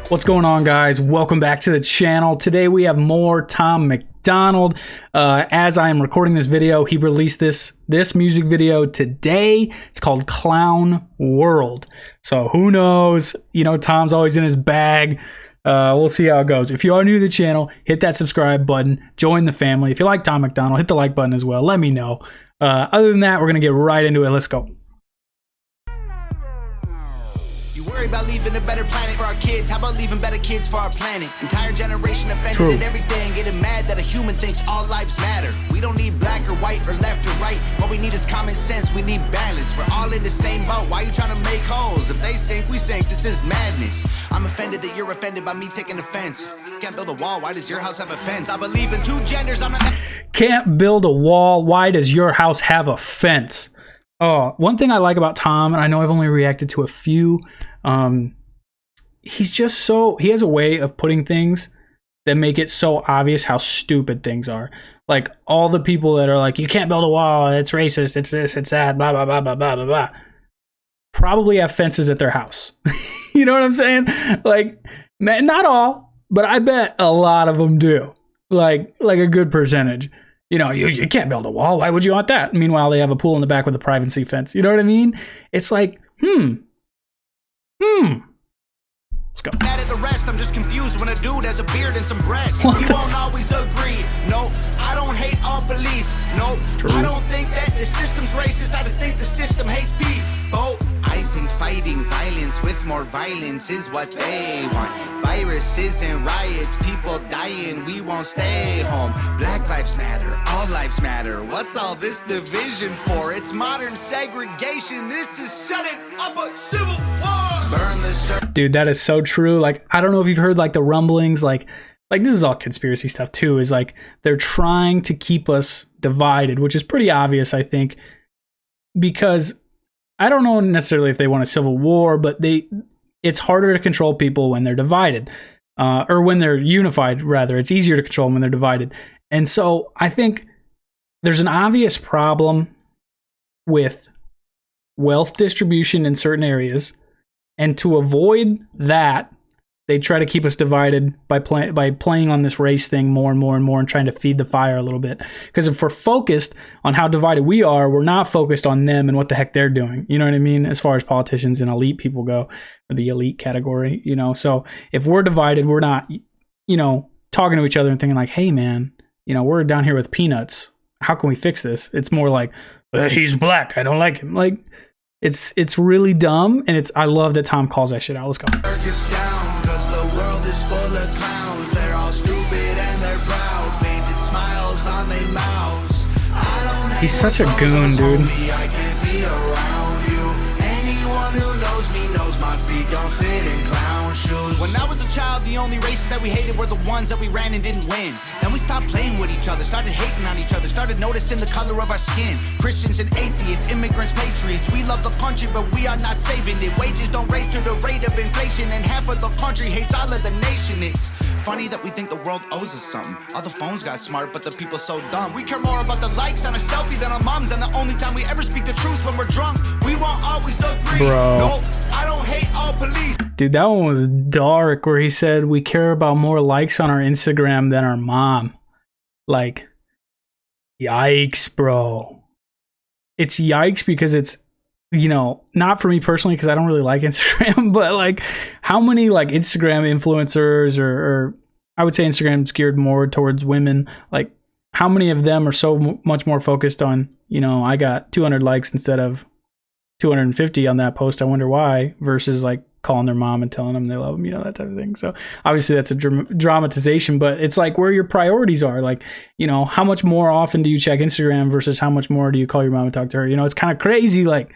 What's going on, guys? Welcome back to the channel. Today we have more Tom MacDonald. As I am recording this video, he released this music video today. It's called Clown World. So who knows? You know, Tom's always in his bag. We'll see how it goes. If you are new to the channel, hit that subscribe button. Join the family. If you like Tom MacDonald, hit the like button as well. Let me know. Other than that, we're going to get right into it. Let's go. Worry about leaving a better planet for our kids. How about leaving better kids for our planet? Entire generation offended at everything, getting mad that a human thinks all lives matter. We don't need black or white or left or right. What we need is common sense. We need balance. We're all in the same boat. Why you trying to make holes? If they sink, we sink. This is madness. I'm offended that you're offended by me taking offense. Can't build a wall. Why does your house have a fence? I believe in two genders. I'm not. Can't build a wall. Why does your house have a fence? Oh, one thing I like about Tom, and I know I've only reacted to a few. He's just he has a way of putting things that make it so obvious how stupid things are. Like all the people that are like, you can't build a wall, it's racist, it's this, it's that, blah, blah, blah, blah, blah, blah, blah. Probably have fences at their house. You know what I'm saying? Like, not all, but I bet a lot of them do. Like a good percentage. You know, you can't build a wall. Why would you want that? Meanwhile, they have a pool in the back with a privacy fence. You know what I mean? It's like, Let's go. Mad at the rest, I'm just confused when a dude has a beard and some breasts. We won't always agree. No, I don't hate all police. No, I don't think that the system's racist. I just think the system hates people. I think fighting violence with more violence is what they want. Viruses and riots, people dying, we won't stay home. Black lives matter, all lives matter. What's all this division for? It's modern segregation. This is setting up a civil war. Burn the Dude, that is so true. Like, I don't know if you've heard like the rumblings, like this is all conspiracy stuff too, is like they're trying to keep us divided, which is pretty obvious, I think, because I don't know necessarily if they want a civil war, but it's harder to control people when they're divided, or when they're unified, rather. It's easier to control them when they're divided. And so I think there's an obvious problem with wealth distribution in certain areas. And to avoid that, they try to keep us divided by playing on this race thing more and more and more and trying to feed the fire a little bit. Because if we're focused on how divided we are, we're not focused on them and what the heck they're doing. You know what I mean? As far as politicians and elite people go, or the elite category, you know. So if we're divided, we're not, you know, talking to each other and thinking like, hey, man, you know, we're down here with peanuts. How can we fix this? It's more like, he's black, I don't like him. Like, it's really dumb, and I love that Tom calls that shit out. Let's go. He's such a goon, dude. When I was a child, the only races that we hated were the ones that we ran and didn't win. Then we stopped playing with each other, started hating on each other, started noticing the color of our skin. Christians and atheists, immigrants, patriots, we love the country, but we are not saving it. Wages don't raise to the rate of inflation, and half of the country hates all of the nation. It's funny that we think the world owes us something. All the phones got smart, but the people so dumb. We care more about the likes on a selfie than our moms, and the only time we ever speak the truth when we're drunk. We won't always agree. Bro. No, I don't hate all police. Dude, that one was dark, where he said we care about more likes on our Instagram than our mom. Like, yikes, bro. It's yikes because it's, you know, not for me personally, because I don't really like Instagram, but like how many like Instagram influencers or I would say Instagram's geared more towards women, like how many of them are so much more focused on, you know, I got 200 likes instead of 250 on that post, I wonder why, versus like calling their mom and telling them they love them, you know, that type of thing. So obviously that's a dramatization, but it's like where your priorities are. Like, you know, how much more often do you check Instagram versus how much more do you call your mom and talk to her? You know, it's kind of crazy. Like,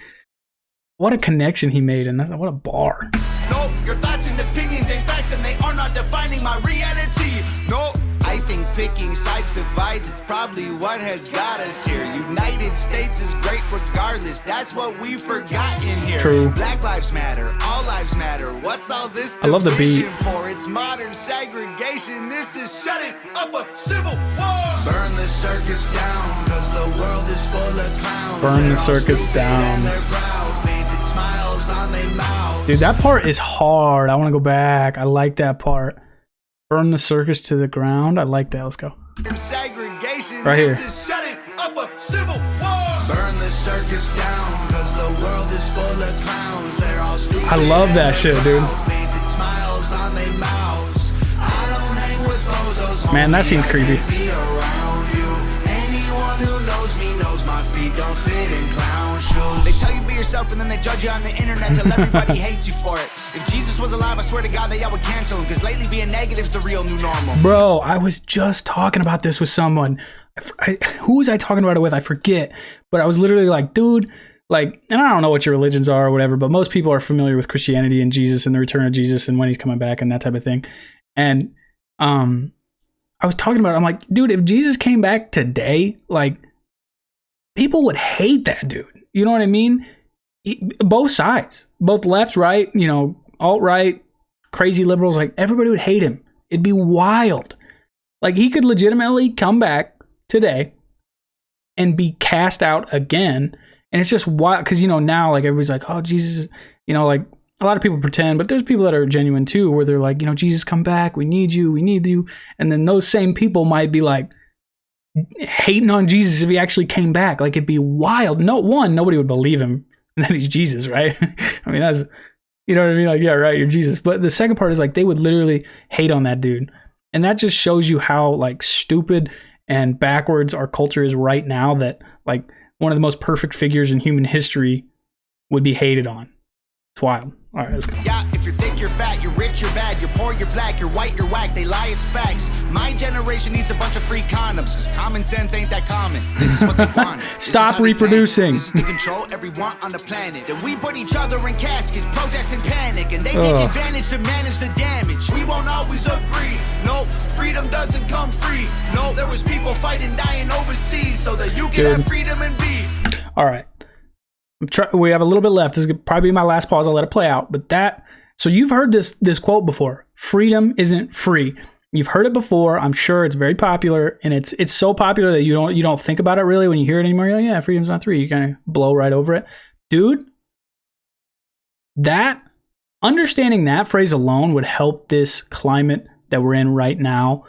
what a connection he made, and what a bar. No, your thoughts and opinions ain't facts, and they are not defining my reality. No, I think picking sides divides. It's probably what has got us here. United States is great regardless. That's what we forgot in here. True. Black lives matter. All lives matter. What's all this? I love the beat. For it's modern segregation. This is shutting up a civil war. Burn the circus down, cause the world is full of clowns. Burn the circus down. Smiles on their mouths. Dude, that part is hard. I want to go back. I like that part. Burn the circus to the ground. I like that. Let's go. Segregation. Right here. This is setting up a civil war. Burn the circus down, cause the world is full of clowns. They're all stupid. I love that shit, dude. Smiles on their mouths. I don't hang with bozos. Man, that scene's creepy. Anyone who knows me knows my feet don't fit in clown shoes. They tell you be yourself and then they judge you on the internet till everybody hates you for it. If Jesus was alive, I swear to God that y'all would cancel him, because lately being negative's the real new normal. Bro, I was just talking about this with someone. Who was I talking about it with? I forget. But I was literally like, dude, like, and I don't know what your religions are or whatever, but most people are familiar with Christianity and Jesus and the return of Jesus and when he's coming back and that type of thing. And I was talking about it. I'm like, dude, if Jesus came back today, like, people would hate that dude. You know what I mean? Both sides, both left, right, you know, alt-right, crazy liberals, like, everybody would hate him. It'd be wild. Like, he could legitimately come back today and be cast out again. And it's just wild because, you know, now, like, everybody's like, oh, Jesus, you know, like, a lot of people pretend, but there's people that are genuine too, where they're like, you know, Jesus, come back. We need you. We need you. And then those same people might be like hating on Jesus if he actually came back. Like, it'd be wild. Nobody would believe him that he's Jesus, right? I mean, that's, you know what I mean? Like, yeah, right, you're Jesus. But the second part is like, they would literally hate on that dude. And that just shows you how like stupid and backwards our culture is right now, that like one of the most perfect figures in human history would be hated on. It's wild. All right, let's go. Yeah, if you're thick, you're fat, you're rich, you're bad, you're poor, you're black, you're white, you're whack, they lie, it's facts. My generation needs a bunch of free condoms, cause common sense ain't that common. This is what they want. Stop reproducing. This is to control everyone on the planet. Then we put each other in caskets, protest and panic, and they take advantage to manage the damage. We won't always agree. No, freedom doesn't come free. No, there was people fighting, dying overseas so that you can have freedom and be. All right. We have a little bit left. This is probably be my last pause. I'll let it play out. But so you've heard this quote before. Freedom isn't free. You've heard it before. I'm sure it's very popular, and it's so popular that you don't think about it really when you hear it anymore. You're like, yeah, freedom's not free. You kind of blow right over it, dude. That understanding that phrase alone would help this climate that we're in right now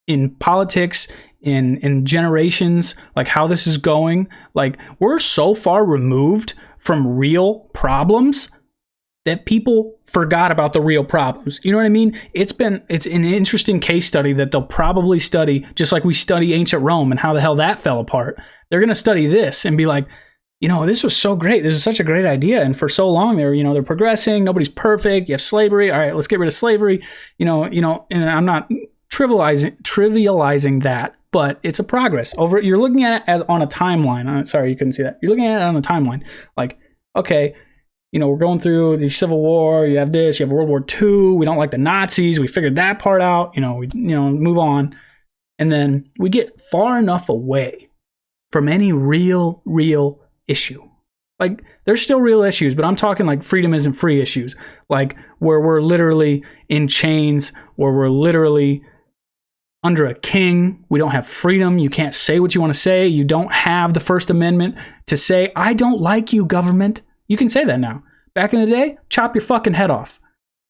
in politics, in generations, like how this is going. Like, we're so far removed from real problems that people forgot about the real problems. You know what I mean? It's an interesting case study that they'll probably study, just like we study ancient Rome and how the hell that fell apart. They're going to study this and be like, you know, this was so great. This is such a great idea. And for so long, they're progressing. Nobody's perfect. You have slavery. All right, let's get rid of slavery. You know, and I'm not trivializing that, but it's a progress. You're looking at it as on a timeline. Sorry, you couldn't see that. You're looking at it on a timeline. Like, okay, you know, we're going through the Civil War. You have this. You have World War II. We don't like the Nazis. We figured that part out. We move on, and then we get far enough away from any real issue. Like, there's still real issues, but I'm talking like freedom isn't free issues, like where we're literally in chains, where we're literally under a king. We don't have freedom. You can't say what you want to say. You don't have the First Amendment to say, I don't like you, government. You can say that now. Back in the day, chop your fucking head off.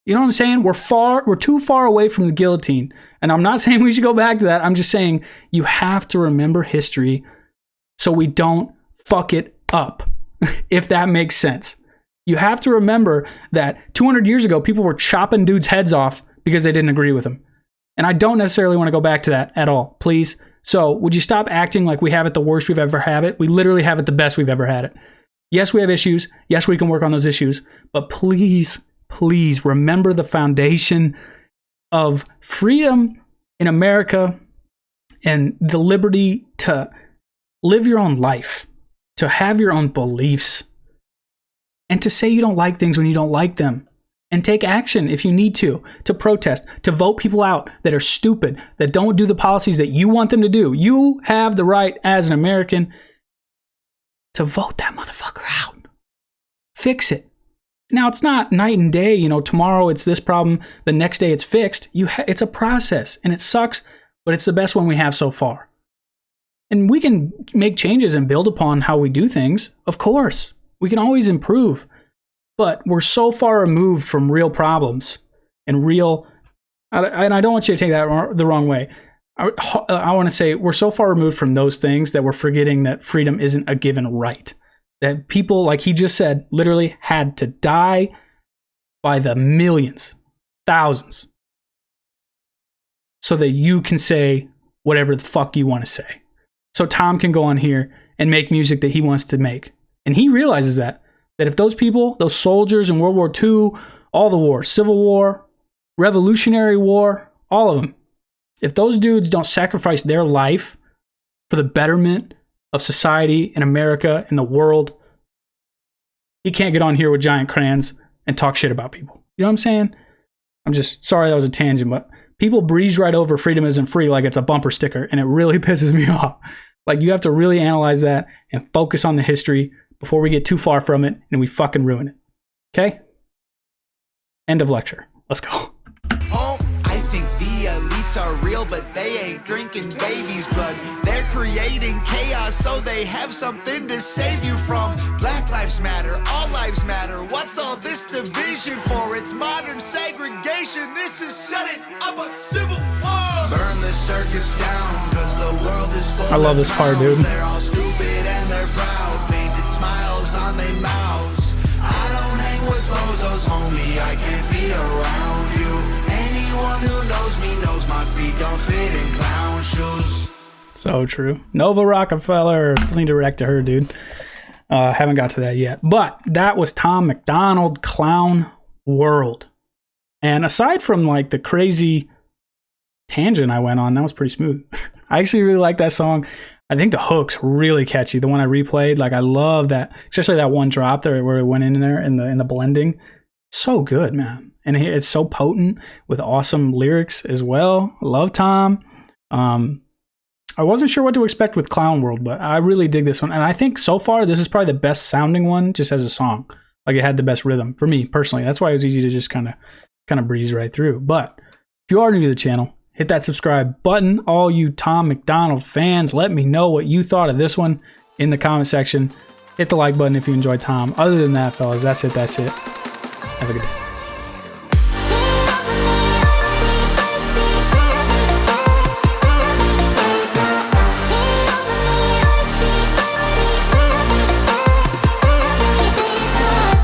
You know what I'm saying? We're too far away from the guillotine. And I'm not saying we should go back to that. I'm just saying you have to remember history so we don't fuck it up, if that makes sense. You have to remember that 200 years ago, people were chopping dudes' heads off because they didn't agree with them. And I don't necessarily want to go back to that at all, please. So would you stop acting like we have it the worst we've ever had it? We literally have it the best we've ever had it. Yes, we have issues. Yes, we can work on those issues. But please, please remember the foundation of freedom in America and the liberty to live your own life, to have your own beliefs, and to say you don't like things when you don't like them, and take action if you need to protest, to vote people out that are stupid, that don't do the policies that you want them to do. You have the right as an American to vote that motherfucker out. Fix it. Now, it's not night and day. Tomorrow it's this problem, the next day it's fixed. It's a process, and it sucks, but it's the best one we have so far. And we can make changes and build upon how we do things. Of course, we can always improve. But we're so far removed from real problems and real, and I don't want you to take that the wrong way. I want to say we're so far removed from those things that we're forgetting that freedom isn't a given right. That people, like he just said, literally had to die by the millions, thousands, so that you can say whatever the fuck you want to say. So Tom can go on here and make music that he wants to make. And he realizes that if those people, those soldiers in World War II, all the wars, Civil War, Revolutionary War, all of them, if those dudes don't sacrifice their life for the betterment of society in America, in the world, he can't get on here with giant crayons and talk shit about people. You know what I'm saying? I'm just sorry that was a tangent, but people breeze right over freedom isn't free like it's a bumper sticker, and it really pisses me off. Like, you have to really analyze that and focus on the history before we get too far from it and we fucking ruin it. Okay? End of lecture. Let's go. I think the elites are real, but they ain't drinking babies' blood. They're creating chaos so they have something to save you from. Black lives matter, all lives matter. What's all this division for? It's modern segregation. This is setting up a civil war. Burn the circus down, cause the world is full. I love this part, dude. They're all stupid and they're proud, painted smiles on their mouths. I don't hang with bozos, homie, I can't be around you. Anyone who knows me knows my feet don't fit in clown shoes. So true. Nova Rockefeller. Still need to react to her, dude. Haven't got to that yet. But that was Tom MacDonald, Clown World. And aside from like the crazy tangent I went on, that was pretty smooth. I actually really like that song. I think the hook's really catchy. The one I replayed, like I love that, especially that one drop there where it went in there in the blending. So good, man. And it's so potent with awesome lyrics as well. I love Tom. I wasn't sure what to expect with Clown World, but I really dig this one. And I think so far, this is probably the best sounding one just as a song. Like, it had the best rhythm for me personally. That's why it was easy to just kind of breeze right through. But if you are new to the channel, hit that subscribe button. All you Tom MacDonald fans, let me know what you thought of this one in the comment section. Hit the like button if you enjoyed Tom. Other than that, fellas, that's it. Have a good day.